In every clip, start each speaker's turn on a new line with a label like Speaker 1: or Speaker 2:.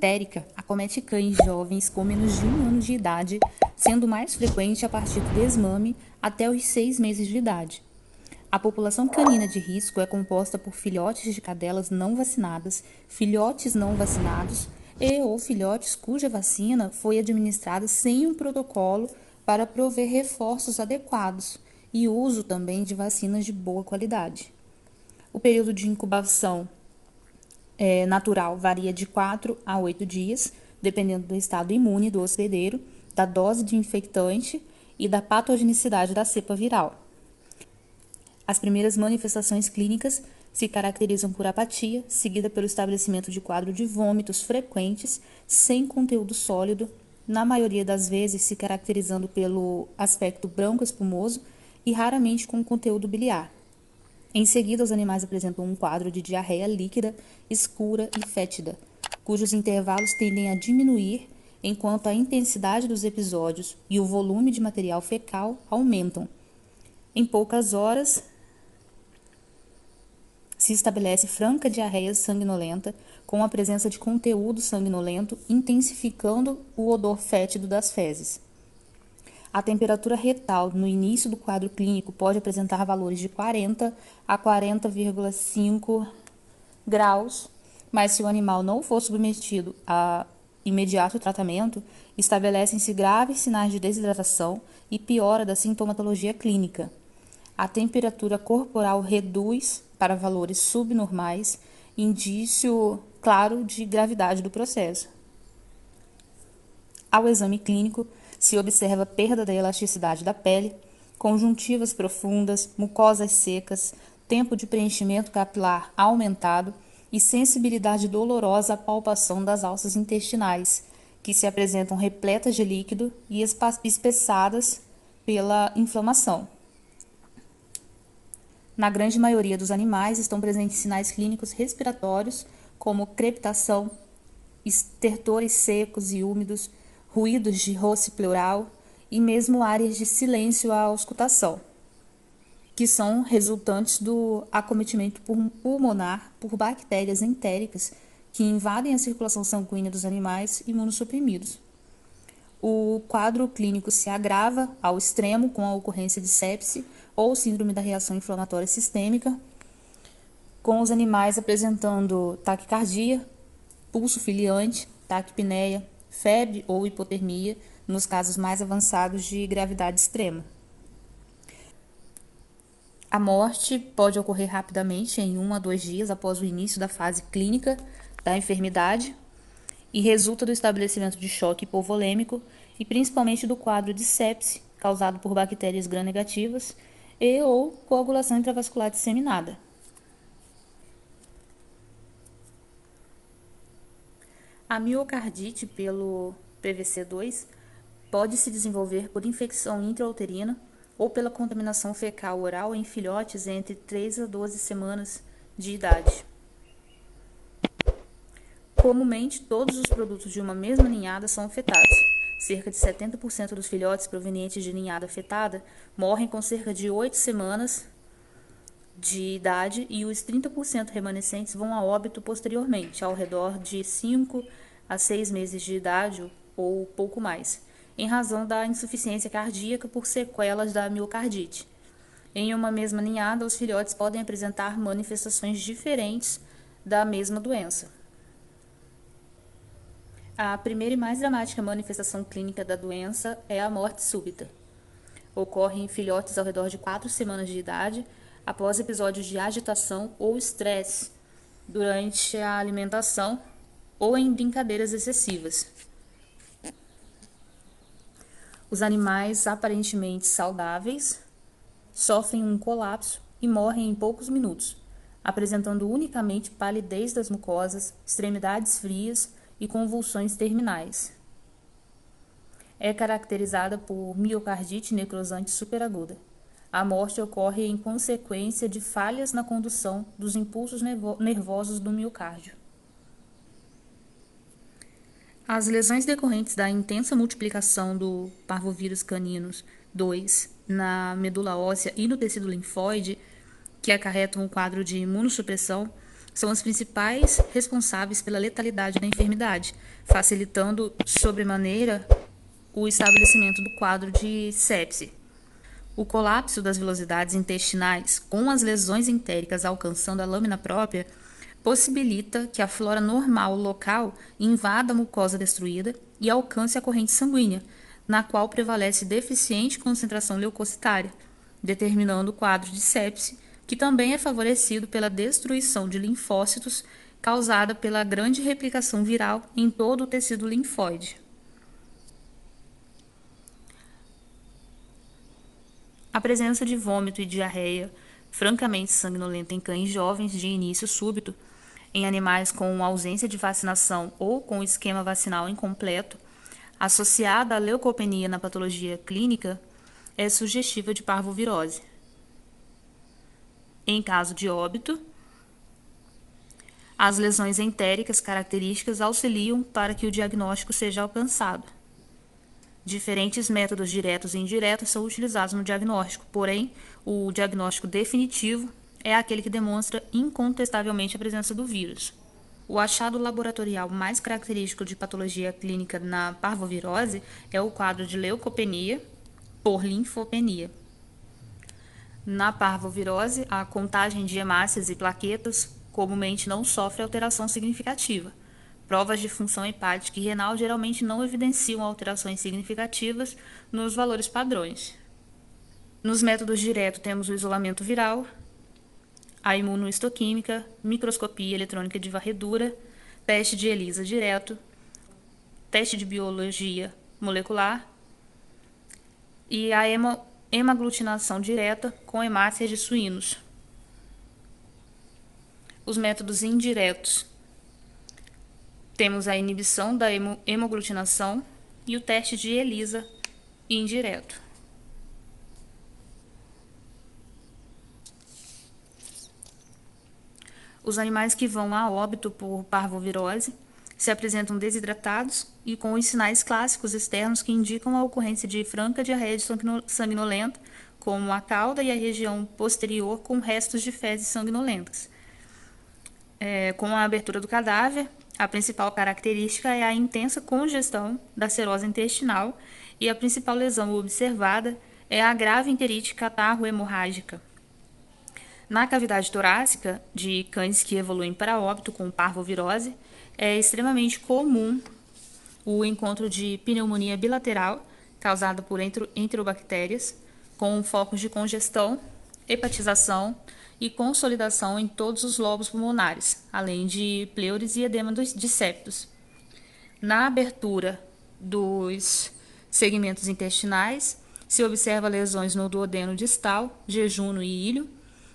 Speaker 1: diftérica acomete cães jovens com menos de 1 ano de idade, sendo mais frequente a partir do desmame até os 6 meses de idade. A população canina de risco é composta por filhotes de cadelas não vacinadas, filhotes não vacinados e ou filhotes cuja vacina foi administrada sem um protocolo para prover reforços adequados e uso também de vacinas de boa qualidade. O período de incubação natural varia de 4 a 8 dias, dependendo do estado imune do hospedeiro, da dose de infectante e da patogenicidade da cepa viral. As primeiras manifestações clínicas se caracterizam por apatia, seguida pelo estabelecimento de quadro de vômitos frequentes, sem conteúdo sólido, na maioria das vezes se caracterizando pelo aspecto branco espumoso e raramente com conteúdo biliar. Em seguida, os animais apresentam um quadro de diarreia líquida, escura e fétida, cujos intervalos tendem a diminuir enquanto a intensidade dos episódios e o volume de material fecal aumentam. Em poucas horas, se estabelece franca diarreia sanguinolenta, com a presença de conteúdo sanguinolento, intensificando o odor fétido das fezes. A temperatura retal no início do quadro clínico pode apresentar valores de 40 a 40,5 graus, mas se o animal não for submetido a imediato tratamento, estabelecem-se graves sinais de desidratação e piora da sintomatologia clínica. A temperatura corporal reduz para valores subnormais, indício claro de gravidade do processo. Ao exame clínico, se observa perda da elasticidade da pele, conjuntivas profundas, mucosas secas, tempo de preenchimento capilar aumentado e sensibilidade dolorosa à palpação das alças intestinais, que se apresentam repletas de líquido e espessadas pela inflamação. Na grande maioria dos animais estão presentes sinais clínicos respiratórios, como crepitação, estertores secos e úmidos, ruídos de roce pleural e mesmo áreas de silêncio à auscultação, que são resultantes do acometimento pulmonar por bactérias entéricas que invadem a circulação sanguínea dos animais imunossuprimidos. O quadro clínico se agrava ao extremo com a ocorrência de sepse ou síndrome da reação inflamatória sistêmica, com os animais apresentando taquicardia, pulso filiante, taquipneia, febre ou hipotermia, nos casos mais avançados de gravidade extrema. A morte pode ocorrer rapidamente, em 1 a 2 dias após o início da fase clínica da enfermidade, e resulta do estabelecimento de choque hipovolêmico e principalmente do quadro de sepse, causado por bactérias gram-negativas e ou coagulação intravascular disseminada. A miocardite pelo PVC2 pode se desenvolver por infecção intrauterina ou pela contaminação fecal oral em filhotes entre 3 a 12 semanas de idade. Comumente, todos os produtos de uma mesma ninhada são afetados. Cerca de 70% dos filhotes provenientes de ninhada afetada morrem com cerca de 8 semanas de idade e os 30% remanescentes vão a óbito posteriormente, ao redor de 5 a 6 meses de idade ou pouco mais, em razão da insuficiência cardíaca por sequelas da miocardite. Em uma mesma ninhada, os filhotes podem apresentar manifestações diferentes da mesma doença. A primeira e mais dramática manifestação clínica da doença é a morte súbita. Ocorre em filhotes ao redor de 4 semanas de idade, após episódios de agitação ou estresse durante a alimentação ou em brincadeiras excessivas. Os animais aparentemente saudáveis sofrem um colapso e morrem em poucos minutos, apresentando unicamente palidez das mucosas, extremidades frias e convulsões terminais. É caracterizada por miocardite necrosante superaguda. A morte ocorre em consequência de falhas na condução dos impulsos nervosos do miocárdio. As lesões decorrentes da intensa multiplicação do parvovírus caninos 2 na medula óssea e no tecido linfóide, que acarretam um quadro de imunossupressão, são as principais responsáveis pela letalidade da enfermidade, facilitando sobremaneira o estabelecimento do quadro de sepse. O colapso das velocidades intestinais, com as lesões entéricas alcançando a lâmina própria, possibilita que a flora normal local invada a mucosa destruída e alcance a corrente sanguínea, na qual prevalece deficiente concentração leucocitária, determinando o quadro de sepse, que também é favorecido pela destruição de linfócitos causada pela grande replicação viral em todo o tecido linfóide. A presença de vômito e diarreia francamente sanguinolenta em cães jovens de início súbito, em animais com ausência de vacinação ou com esquema vacinal incompleto, associada à leucopenia na patologia clínica, é sugestiva de parvovirose. Em caso de óbito, as lesões entéricas características auxiliam para que o diagnóstico seja alcançado. Diferentes métodos diretos e indiretos são utilizados no diagnóstico, porém, o diagnóstico definitivo é aquele que demonstra incontestavelmente a presença do vírus. O achado laboratorial mais característico de patologia clínica na parvovirose é o quadro de leucopenia por linfopenia. Na parvovirose, a contagem de hemácias e plaquetas comumente não sofre alteração significativa. Provas de função hepática e renal geralmente não evidenciam alterações significativas nos valores padrões. Nos métodos diretos temos o isolamento viral, a imunohistoquímica, microscopia eletrônica de varredura, teste de ELISA direto, teste de biologia molecular e a hemaglutinação direta com hemácias de suínos. Os métodos indiretos. Temos a inibição da hemoglutinação e o teste de ELISA indireto. Os animais que vão a óbito por parvovirose se apresentam desidratados e com os sinais clássicos externos que indicam a ocorrência de franca diarreia sanguinolenta, como a cauda e a região posterior com restos de fezes sanguinolentas. Com a abertura do cadáver, a principal característica é a intensa congestão da serose intestinal e a principal lesão observada é a grave enterite catarro-hemorrágica. Na cavidade torácica de cães que evoluem para óbito com parvovirose, é extremamente comum o encontro de pneumonia bilateral causada por enterobactérias, com focos de congestão, hepatização e consolidação em todos os lobos pulmonares, além de pleures e edema de septos. Na abertura dos segmentos intestinais, se observa lesões no duodeno distal, jejunum e ilho,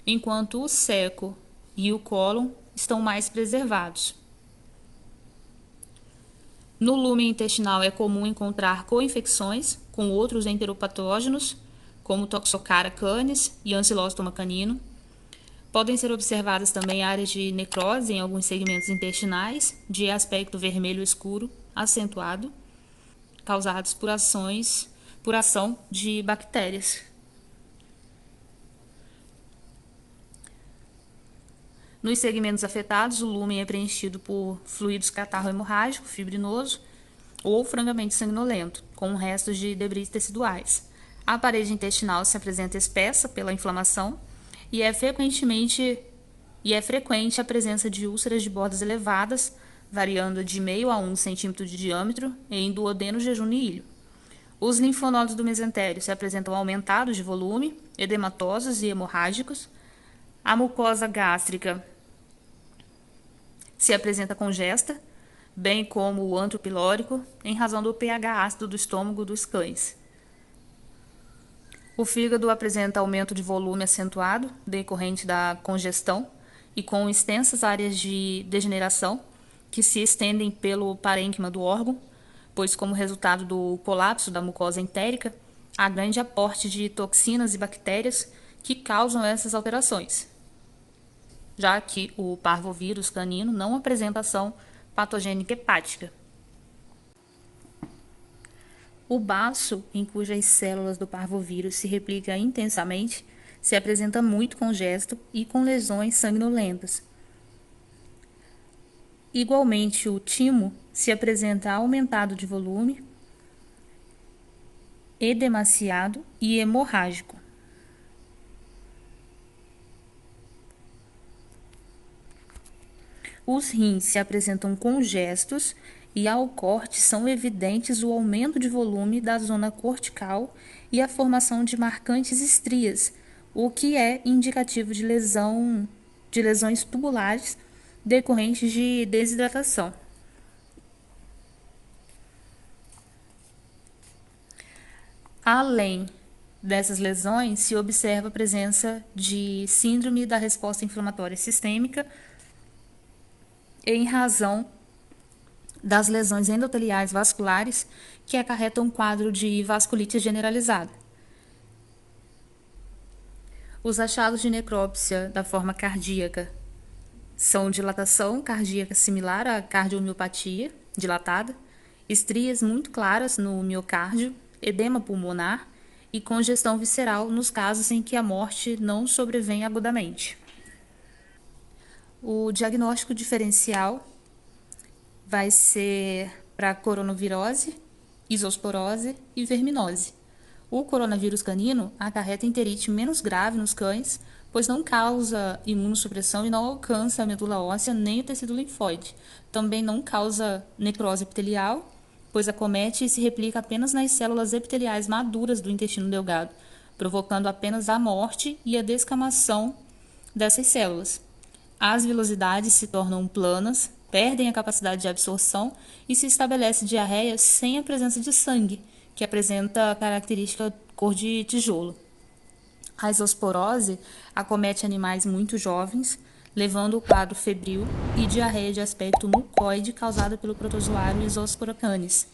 Speaker 1: enquanto o seco e o cólon estão mais preservados. No lumen intestinal é comum encontrar co-infecções com outros enteropatógenos, como Toxocara canis e Ancylostoma canino. Podem ser observadas também áreas de necrose em alguns segmentos intestinais, de aspecto vermelho escuro acentuado, causados por ação de bactérias. Nos segmentos afetados, o lúmen é preenchido por fluidos catarro-hemorrágico, fibrinoso ou francamente sanguinolento, com restos de debris teciduais. A parede intestinal se apresenta espessa pela inflamação e é frequente a presença de úlceras de bordas elevadas, variando de meio a 1 centímetro de diâmetro em duodeno, jejunum e ilho. Os linfonodos do mesentério se apresentam aumentados de volume, edematosos e hemorrágicos. A mucosa gástrica se apresenta congesta, bem como o antro pilórico, em razão do pH ácido do estômago dos cães. O fígado apresenta aumento de volume acentuado, decorrente da congestão, e com extensas áreas de degeneração, que se estendem pelo parênquima do órgão, pois como resultado do colapso da mucosa entérica, há grande aporte de toxinas e bactérias que causam essas alterações, já que o parvovírus canino não apresenta ação patogênica hepática. O baço, em cujas células do parvovírus se replica intensamente, se apresenta muito congesto e com lesões sanguinolentas. Igualmente, o timo se apresenta aumentado de volume, edemaciado e hemorrágico. Os rins se apresentam congestos e ao corte são evidentes o aumento de volume da zona cortical e a formação de marcantes estrias, o que é indicativo de lesões tubulares decorrentes de desidratação. Além dessas lesões, se observa a presença de síndrome da resposta inflamatória sistêmica em razão das lesões endoteliais vasculares que acarretam um quadro de vasculite generalizada. Os achados de necrópsia da forma cardíaca são dilatação cardíaca similar à cardiomiopatia dilatada, estrias muito claras no miocárdio, edema pulmonar e congestão visceral nos casos em que a morte não sobrevém agudamente. O diagnóstico diferencial vai ser para coronavirose, isosporose e verminose. O coronavírus canino acarreta enterite menos grave nos cães, pois não causa imunossupressão e não alcança a medula óssea nem o tecido linfóide. Também não causa necrose epitelial, pois acomete e se replica apenas nas células epiteliais maduras do intestino delgado, provocando apenas a morte e a descamação dessas células. As vilosidades se tornam planas, perdem a capacidade de absorção e se estabelece diarreia sem a presença de sangue, que apresenta a característica cor de tijolo. A isosporose acomete animais muito jovens, levando o quadro febril e diarreia de aspecto mucoide causada pelo protozoário Isospora canis.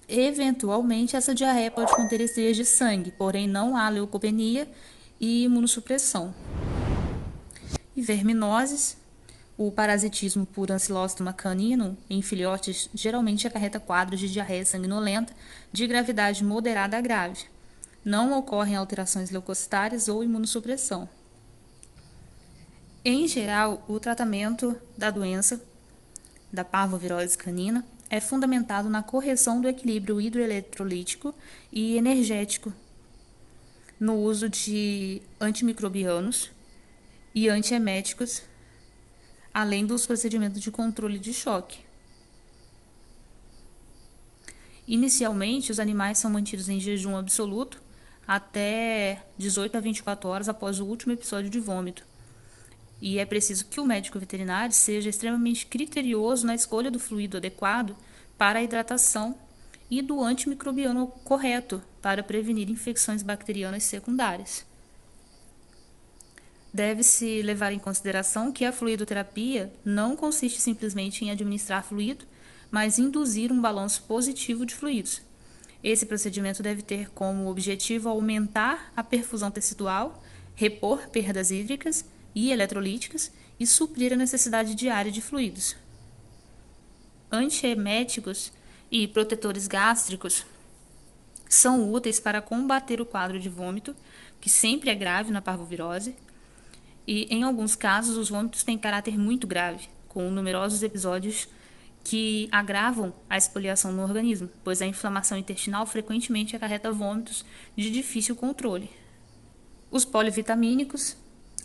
Speaker 1: Eventualmente, essa diarreia pode conter estrias de sangue, porém não há leucopenia e imunossupressão. E verminoses, o parasitismo por Ancylostoma caninum em filhotes geralmente acarreta quadros de diarreia sanguinolenta de gravidade moderada a grave. Não ocorrem alterações leucocitárias ou imunossupressão. Em geral, o tratamento da doença da parvovirose canina é fundamentado na correção do equilíbrio hidroeletrolítico e energético, no uso de antimicrobianos e antieméticos, além dos procedimentos de controle de choque. Inicialmente, os animais são mantidos em jejum absoluto até 18 a 24 horas após o último episódio de vômito. E é preciso que o médico veterinário seja extremamente criterioso na escolha do fluido adequado para a hidratação e do antimicrobiano correto para prevenir infecções bacterianas secundárias. Deve-se levar em consideração que a fluidoterapia não consiste simplesmente em administrar fluido, mas induzir um balanço positivo de fluidos. Esse procedimento deve ter como objetivo aumentar a perfusão tecidual, repor perdas hídricas e eletrolíticas e suprir a necessidade diária de fluidos. Antieméticos e protetores gástricos são úteis para combater o quadro de vômito, que sempre é grave na parvovirose, e em alguns casos os vômitos têm caráter muito grave, com numerosos episódios que agravam a esfoliação no organismo, pois a inflamação intestinal frequentemente acarreta vômitos de difícil controle. Os polivitamínicos,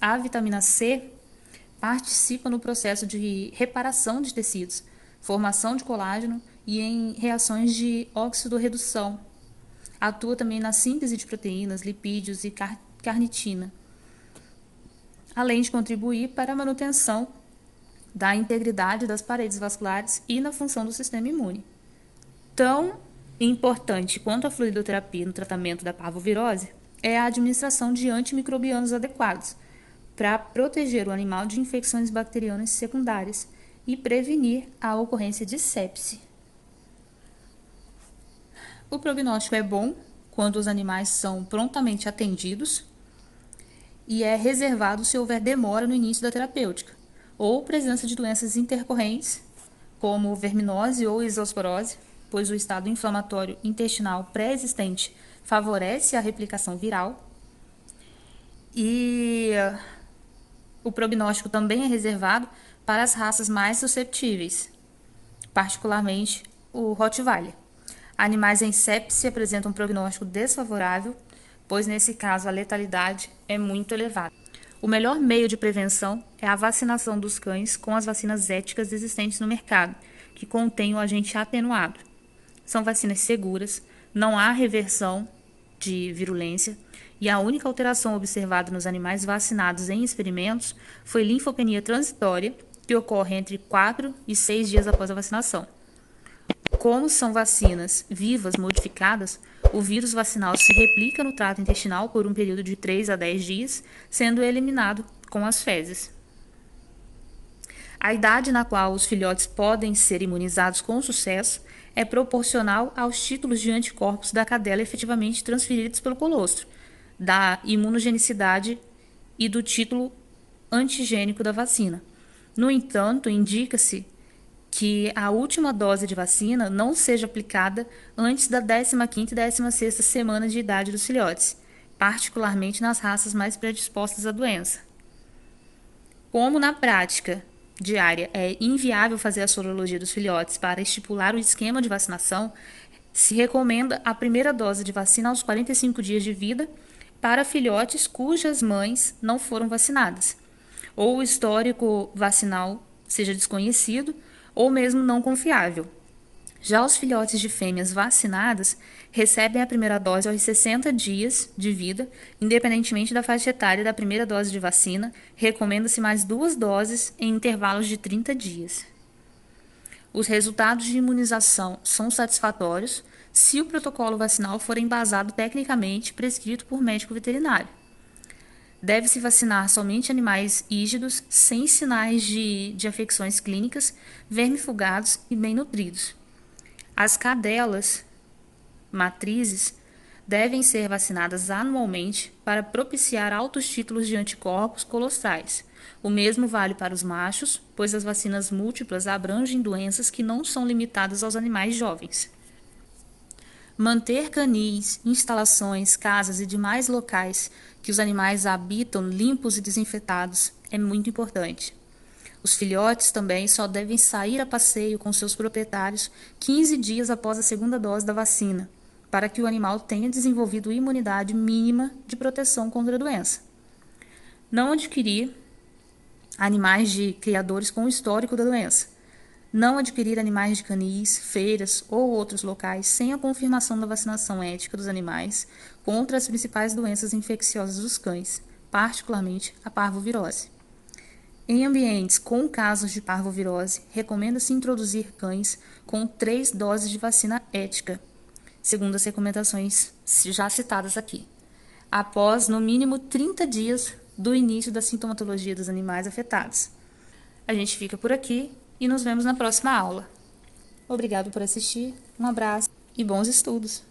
Speaker 1: a vitamina C, participa no processo de reparação de tecidos, formação de colágeno e em reações de oxidorredução. Atua também na síntese de proteínas, lipídios e carnitina, além de contribuir para a manutenção da integridade das paredes vasculares e na função do sistema imune. Tão importante quanto a fluidoterapia no tratamento da parvovirose é a administração de antimicrobianos adequados para proteger o animal de infecções bacterianas secundárias e prevenir a ocorrência de sepse. O prognóstico é bom quando os animais são prontamente atendidos e é reservado se houver demora no início da terapêutica ou presença de doenças intercorrentes, como verminose ou isosporose, pois o estado inflamatório intestinal pré-existente favorece a replicação viral. E o prognóstico também é reservado para as raças mais susceptíveis, particularmente o Rottweiler. Animais em sepse apresentam um prognóstico desfavorável, pois nesse caso a letalidade é muito elevada. O melhor meio de prevenção é a vacinação dos cães com as vacinas éticas existentes no mercado, que contêm o agente atenuado. São vacinas seguras, não há reversão de virulência e a única alteração observada nos animais vacinados em experimentos foi linfopenia transitória, que ocorre entre 4 e 6 dias após a vacinação. Como são vacinas vivas modificadas, o vírus vacinal se replica no trato intestinal por um período de 3 a 10 dias, sendo eliminado com as fezes. A idade na qual os filhotes podem ser imunizados com sucesso é proporcional aos títulos de anticorpos da cadela efetivamente transferidos pelo colostro, da imunogenicidade e do título antigênico da vacina. No entanto, indica-se que a última dose de vacina não seja aplicada antes da 15ª e 16ª semana de idade dos filhotes, particularmente nas raças mais predispostas à doença. Como na prática diária é inviável fazer a sorologia dos filhotes para estipular o esquema de vacinação, se recomenda a primeira dose de vacina aos 45 dias de vida para filhotes cujas mães não foram vacinadas, ou o histórico vacinal seja desconhecido ou mesmo não confiável. Já os filhotes de fêmeas vacinadas recebem a primeira dose aos 60 dias de vida, independentemente da faixa etária da primeira dose de vacina, recomenda-se mais 2 doses em intervalos de 30 dias. Os resultados de imunização são satisfatórios se o protocolo vacinal for embasado tecnicamente prescrito por médico veterinário. Deve-se vacinar somente animais ígidos, sem sinais de afecções clínicas, vermifugados e bem nutridos. As cadelas matrizes devem ser vacinadas anualmente para propiciar altos títulos de anticorpos colostrais. O mesmo vale para os machos, pois as vacinas múltiplas abrangem doenças que não são limitadas aos animais jovens. Manter canis, instalações, casas e demais locais que os animais habitam limpos e desinfetados é muito importante. Os filhotes também só devem sair a passeio com seus proprietários 15 dias após a segunda dose da vacina, para que o animal tenha desenvolvido imunidade mínima de proteção contra a doença. Não adquirir animais de criadores com histórico da doença. Não adquirir animais de canis, feiras ou outros locais sem a confirmação da vacinação ética dos animais contra as principais doenças infecciosas dos cães, particularmente a parvovirose. Em ambientes com casos de parvovirose, recomenda-se introduzir cães com 3 doses de vacina ética, segundo as recomendações já citadas aqui, após no mínimo 30 dias do início da sintomatologia dos animais afetados. A gente fica por aqui e nos vemos na próxima aula. Obrigado por assistir, um abraço e bons estudos!